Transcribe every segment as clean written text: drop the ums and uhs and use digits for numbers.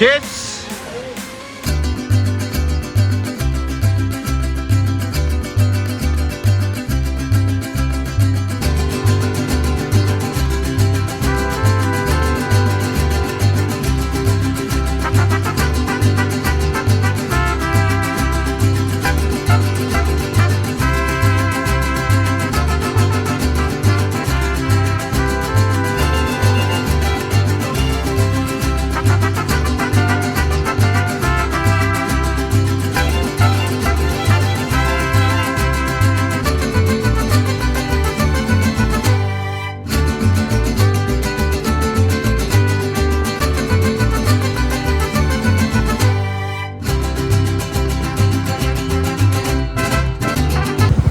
చేస్.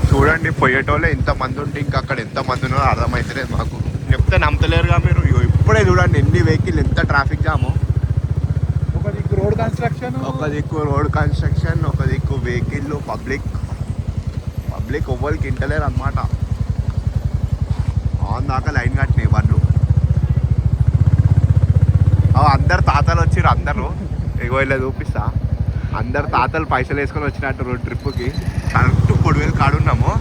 చూడండి, పోయేటోళ్ళే ఇంతమంది ఉంటే ఇంకా అక్కడ ఎంతమంది ఉన్నారో అర్థమవుతలేదు మాకు. చెప్తే నమ్మతలేరుగా మీరు. ఇప్పుడే చూడండి ఎన్ని వెహికల్, ఎంత ట్రాఫిక్ జాము. ఒక దిక్కు రోడ్ కన్స్ట్రక్షన్, ఒక దిక్కు వెహికల్, పబ్లిక్ ఎవ్వరికి ఇంటలేరు అనమాట. ఆన్ దాకా లైన్ కట్టినాయి బండ్లు. అందరు తాతలు వచ్చిర్రు. అందరూ ఇగో ఇలా చూపిస్తా. అందరు తాతలు పైసలు వేసుకొని వచ్చినట్టు రోడ్ ట్రిప్కి. కరెక్ట్ కొడువేలు కాడున్నాము.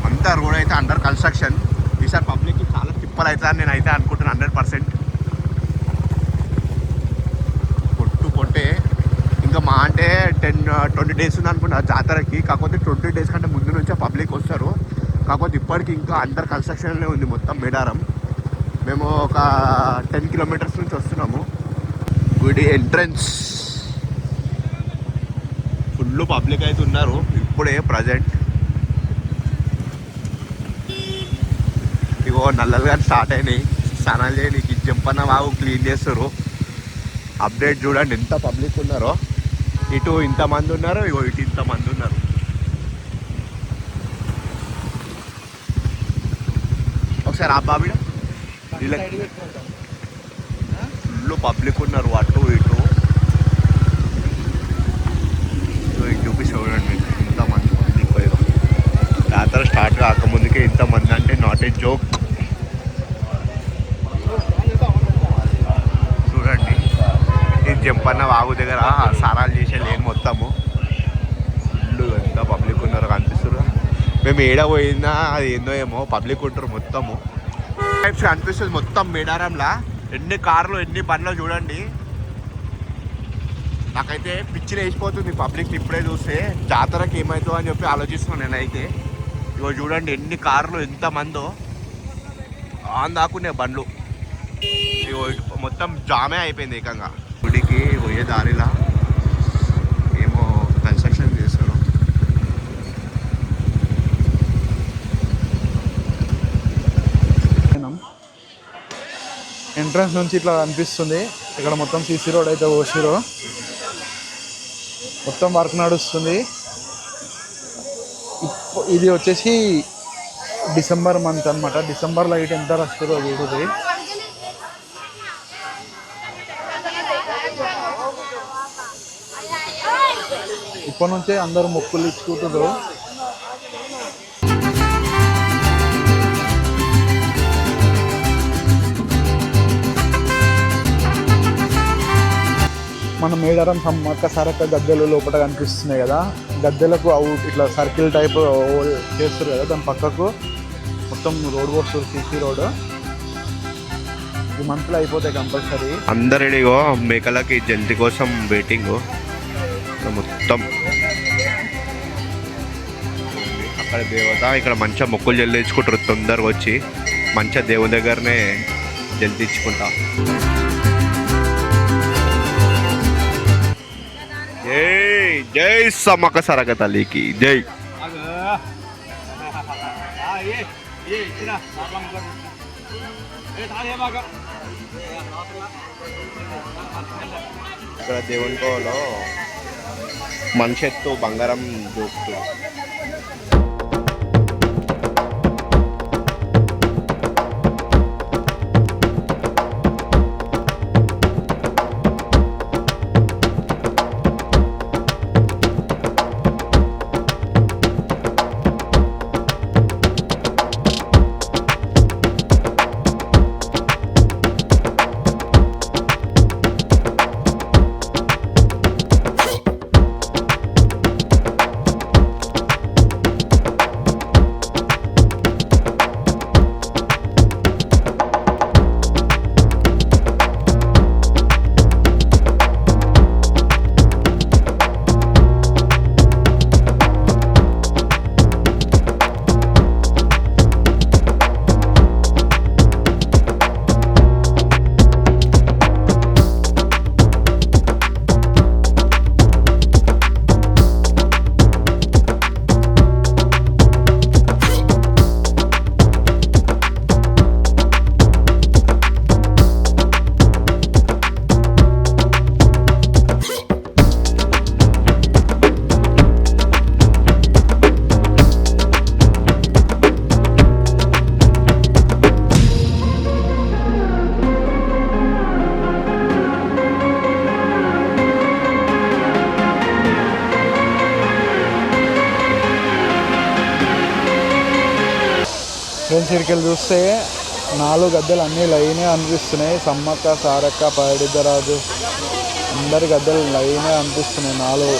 అంతా రోడ్ అయితే అండర్ కన్స్ట్రక్షన్. ఈసారి పబ్లిక్కి చాలా తిప్పలు అవుతుందని నేను అయితే అనుకుంటున్నాను 100%. కొట్టే ఇంకా మా అంటే 10-20 days ఉంది అనుకుంటా జాతరకి. కాకపోతే 20 days కంటే ముందు నుంచే పబ్లిక్ వస్తారు. కాకపోతే ఇప్పటికి ఇంకా అండర్ కన్స్ట్రక్షన్లో ఉంది మొత్తం మేడారం. మేము ఒక 10 kilometers నుంచి వస్తున్నాము. గుడి ఎంట్రన్స్ ఫుల్ పబ్లిక్ అయితే ఉన్నారు ఇప్పుడే ప్రజెంట్. ఇగో నల్లలు కానీ స్టార్ట్ అయినాయి. స్నానాలు చేయడానికి జంపన్న బాగు క్లీన్ చేస్తారు. అప్డేట్ చూడండి ఎంత పబ్లిక్ ఉన్నారో. ఇటు ఇంతమంది ఉన్నారు, ఇగో ఇటు ఇంతమంది ఉన్నారు. ఒకసారి ఆ బాబిడ ఫుల్ పబ్లిక్ ఉన్నారు అటు ఇటు. చూపిస్తా చూడండి ఇంతమంది పబ్లిక్. జాతర స్టార్ట్ కాకముందుకే ఇంతమంది అంటే నాట్ ఏ జోక్. చూడండి ఈ జంపన్న వాగు దగ్గర సారాలు చేసే లేని మొత్తము ఫుల్ ఎంత పబ్లిక్ ఉన్నారో కనిపిస్తారు. మేము ఏడ పోయిందా అది ఏందో ఏమో పబ్లిక్ ఉంటారు మొత్తము. టైప్స్ కనిపిస్తుంది మొత్తం మేడారంలా. ఎన్ని కార్లు ఎన్ని బండ్లు చూడండి. నాకైతే పిచ్చి వేసిపోతుంది పబ్లిక్ ఇప్పుడే చూస్తే. జాతరకి ఏమవుతుందో అని చెప్పి ఆలోచిస్తున్నాను నేనైతే. ఇగో చూడండి ఎన్ని కార్లు ఎంతమందో. ఆన్ దాకునే బండ్లు. ఇగో మొత్తం జామే అయిపోయింది ఏకంగా. గుడికి పోయే దారిలా ఏమో కన్స్ట్రక్షన్ చేస్తారు. ఎంట్రన్స్ నుంచి ఇట్లా అనిపిస్తుంది. ఇక్కడ మొత్తం సీసీ రోడ్ అయితే పోసిరు. మొత్తం వర్క్ నడుస్తుంది. ఇది వచ్చేసి డిసెంబర్ మంత్ అనమాట. డిసెంబర్లో అయితే ఎంత వస్తుందో చూడుది. ఇప్పటి నుంచే అందరూ మొక్కులు ఇచ్చుకుంటారు. మన మేడారం సమ్మక్క సారక్క గద్దెలు లోపల కనిపిస్తున్నాయి కదా. గద్దెలకు అవుట్ ఇట్లా సర్కిల్ టైప్ చేస్తారు కదా. దాని పక్కకు మొత్తం రోడ్ పోస్తారు, సీసీ రోడ్. ఈ మంత్లో అయిపోతాయి కంపల్సరీ. అందరిగో మేకలకి జల్ది కోసం వెయిటింగ్ మొత్తం. అక్కడ దేవత, ఇక్కడ మంచిగా మొక్కులు జల్లించుకుంటారు. తొందరగా వచ్చి మంచిగా దేవుని దగ్గరనే జల్దించుకుంటా. జై జై సమ్మక్క సారక్క తల్లికి జై. ఇక్కడ దేవుని కోలో మనిషి ఎత్తు బంగారం దూకుతుంది. ఆడియన్స్ ఇక్కడికి చూస్తే 4 గద్దెలు అన్నీ లైనే అనిపిస్తున్నాయి. సమ్మక్క, సారక్క, పైడిద్దరాజు అందరి గద్దెలు లైనే అనిపిస్తున్నాయి 4.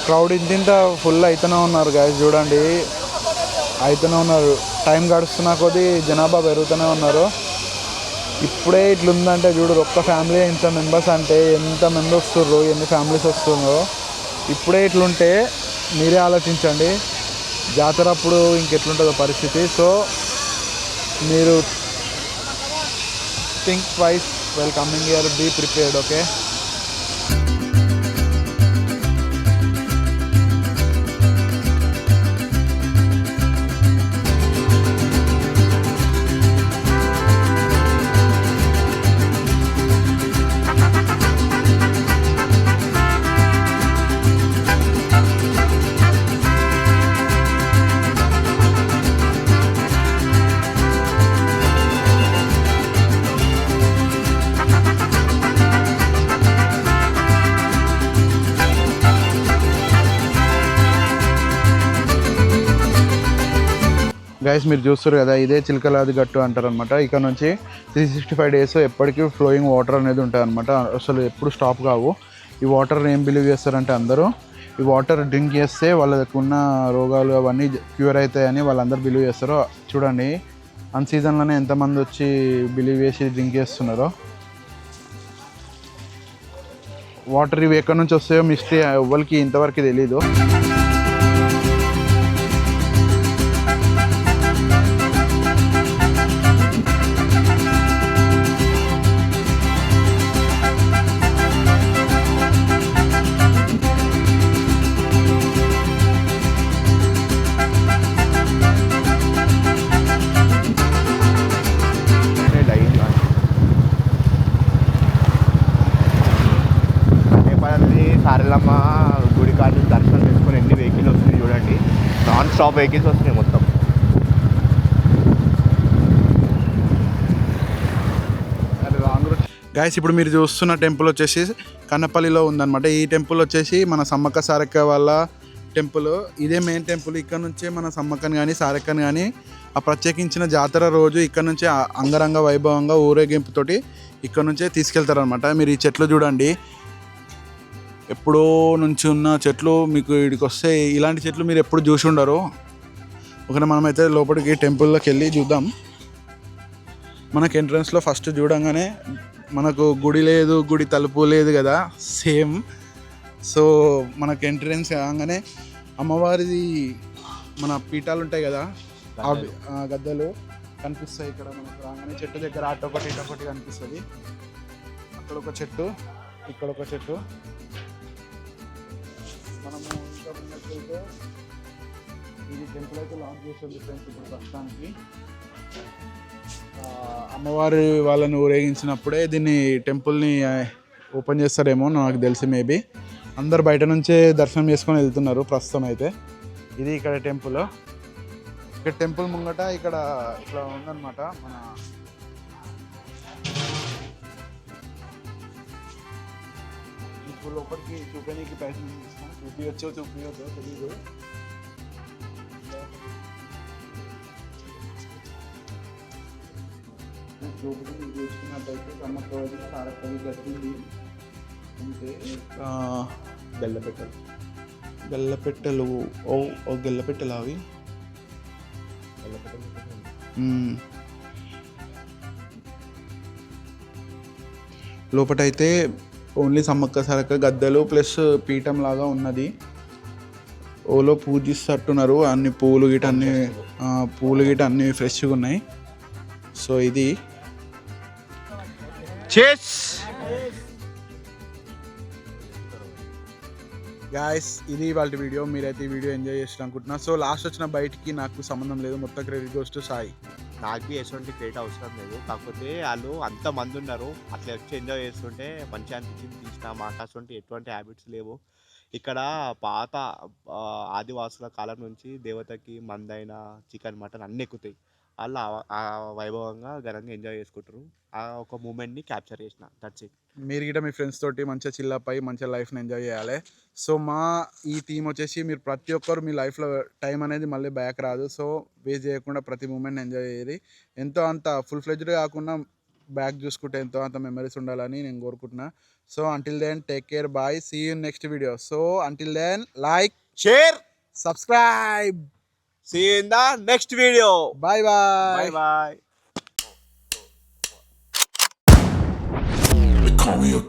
క్రౌడ్ ఇంత ఫుల్ అయితేనే ఉన్నారు గాయస్, చూడండి అయితేనే ఉన్నారు. టైం గడుస్తున్న కొద్దీ జనాభా పెరుగుతూనే ఉన్నారు. ఇప్పుడే ఇట్లుందంటే చూడు, ఒక్క ఫ్యామిలీ ఇంత మెంబర్స్ అంటే ఎంత మంది వస్తుర్రు, ఎన్ని ఫ్యామిలీస్ వస్తున్నారో. ఇప్పుడే ఇట్లుంటే మీరే ఆలోచించండి జాతర అప్పుడు ఇంకెట్లుంటుందో పరిస్థితి. సో మీరు think twice well coming here, be prepared. Okay, guys మీరు చూస్తారు కదా, ఇదే చిలకలాది గట్టు అంటారు అనమాట. ఇక్కడ నుంచి 365 days ఎప్పటికీ ఫ్లోయింగ్ వాటర్ అనేది ఉంటుంది అనమాట. అసలు ఎప్పుడు స్టాప్ కావు. ఈ వాటర్ ఏం బిలీవ్ చేస్తారంటే అందరూ ఈ వాటర్ డ్రింక్ చేస్తే వాళ్ళకు ఉన్న రోగాలు అవన్నీ క్యూర్ అవుతాయని వాళ్ళందరూ బిలీవ్ చేస్తారు. చూడండి అన్ సీజన్లోనే ఎంతమంది వచ్చి బిలీవ్ చేసి డ్రింక్ చేస్తున్నారో. వాటర్ ఇవి ఎక్కడి నుంచి వస్తాయో మిస్టరీ ఎవ్వరికి ఇంతవరకు తెలీదు. సారలమ్మ గుడి కాడ దర్శనం చేసుకొని ఎన్ని వెహికల్స్ వస్తున్నాయి చూడండి, నాన్ స్టాప్ వెహికల్స్ వస్తున్నాయి మొత్తం. గైస్ ఇప్పుడు మీరు చూస్తున్న టెంపుల్ వచ్చేసి కన్నపల్లిలో ఉందన్నమాట. ఈ టెంపుల్ వచ్చేసి మన సమ్మక్క సారక్క వాళ్ళ టెంపుల్. ఇదే మెయిన్ టెంపుల్. ఇక్కడ నుంచే మన సమ్మక్కని కానీ సారక్కని కానీ ఆ ప్రత్యేకించిన జాతర రోజు ఇక్కడ నుంచే అంగరంగ వైభవంగా ఊరేగింపుతోటి ఇక్కడ నుంచే తీసుకెళ్తారనమాట. మీరు ఈ చెట్లు చూడండి, ఎప్పుడో నుంచి ఉన్న చెట్లు మీకు ఇక్కడికి వస్తే ఇలాంటి చెట్లు మీరు ఎప్పుడు చూసి ఉండరు. ఒకవేళ మనమైతే లోపలికి టెంపుల్లోకి వెళ్ళి చూద్దాం. మనకు ఎంట్రన్స్లో ఫస్ట్ చూడంగానే మనకు గుడి లేదు, గుడి తలుపు లేదు కదా, సేమ్. సో మనకు ఎంట్రన్స్ కాగానే అమ్మవారిది మన పీఠాలు ఉంటాయి కదా, ఆ గద్దెలు కనిపిస్తాయి. ఇక్కడ మనకు రాగానే చెట్టు దగ్గర అటొకటి ఇటొకటి కనిపిస్తుంది. అక్కడ ఒక చెట్టు, ఇక్కడ ఒక చెట్టు. మనము ఇంకా ఉన్నట్లయితే ఇది టెంపుల్ అయితే లాంచ్ చేసేది ఫ్రెండ్స్. ఇప్పుడు ప్రస్తుతానికి అమ్మవారి వాళ్ళని ఊరేగించినప్పుడే దీన్ని టెంపుల్ని ఓపెన్ చేస్తారేమో నాకు తెలిసి. మేబీ అందరు బయట నుంచే దర్శనం చేసుకొని వెళ్తున్నారు ప్రస్తుతం అయితే. ఇది ఇక్కడ టెంపుల్. ఇక్కడ టెంపుల్ ముంగట ఇక్కడ ఇట్లా ఉందన్నమాట. మన లోపలికి చూపడానికి ప్రయత్నం చేస్తాం. చూపించో తెలీదు. లోపలికి చూసుకున్నట్టయితే సమ్మక్కది సారక్కది గట్టింది అంటే గల్లపెట్టెలు. ఓ గల్లపెట్టెలు అవి లోపటైతే ఓన్లీ సమ్మక్క సారక్క గద్దెలు ప్లస్ పీఠం లాగా ఉన్నది. ఓలో పూజిస్తట్టున్నారు. అన్ని పూలు గిట అన్ని ఫ్రెష్గా ఉన్నాయి. సో ఇది గాయస్, ఇది వాళ్ళ వీడియో. మీరైతే ఈ వీడియో ఎంజాయ్ చేస్తారు అనుకుంటున్నా. సో లాస్ట్ వచ్చిన బయటికి నాకు సంబంధం లేదు, మొత్తం క్రెడిట్ గోస్ టు సాయి. నాకు ఎటువంటి క్రెడిట్ అవసరం లేదు. కాకపోతే వాళ్ళు అంతమంది ఉన్నారు, అట్లా వచ్చి ఎంజాయ్ చేస్తుంటే మంచిగా అనిపించింది తీసిన. మాకు అటువంటి ఎటువంటి హ్యాబిట్స్ లేవు. ఇక్కడ పాత ఆదివాసుల కాలం నుంచి దేవతకి మందైన చికెన్ మటన్ అన్నీ ఎక్కుతాయి. వాళ్ళు ఆ వైభవంగా ఘనంగా ఎంజాయ్ చేసుకుంటారు. ఆ ఒక మూమెంట్ని క్యాప్చర్ చేసిన, దట్స్ ఇట్. మీరు గిట్ట మీ ఫ్రెండ్స్ తోటి మంచిగా చిల్లప్ అయ్యి మంచిగా లైఫ్ని ఎంజాయ్ చేయాలి. సో మా ఈ థీమ్ వచ్చేసి మీరు ప్రతి ఒక్కరు మీ లైఫ్లో టైం అనేది మళ్ళీ బ్యాక్ రాదు. సో వేస్ట్ చేయకుండా ప్రతి మూమెంట్ని ఎంజాయ్ చేయాలి. ఎంతో అంత ఫుల్ ఫ్లెడ్జ్డ్ కాకుండా బ్యాక్ చూసుకుంటే ఎంతో అంత మెమరీస్ ఉండాలని నేను కోరుకుంటున్నా. So until then take care, bye, see you next video. So until then like, share, subscribe, see you in the next video. Bye bye. Bye bye. Call me a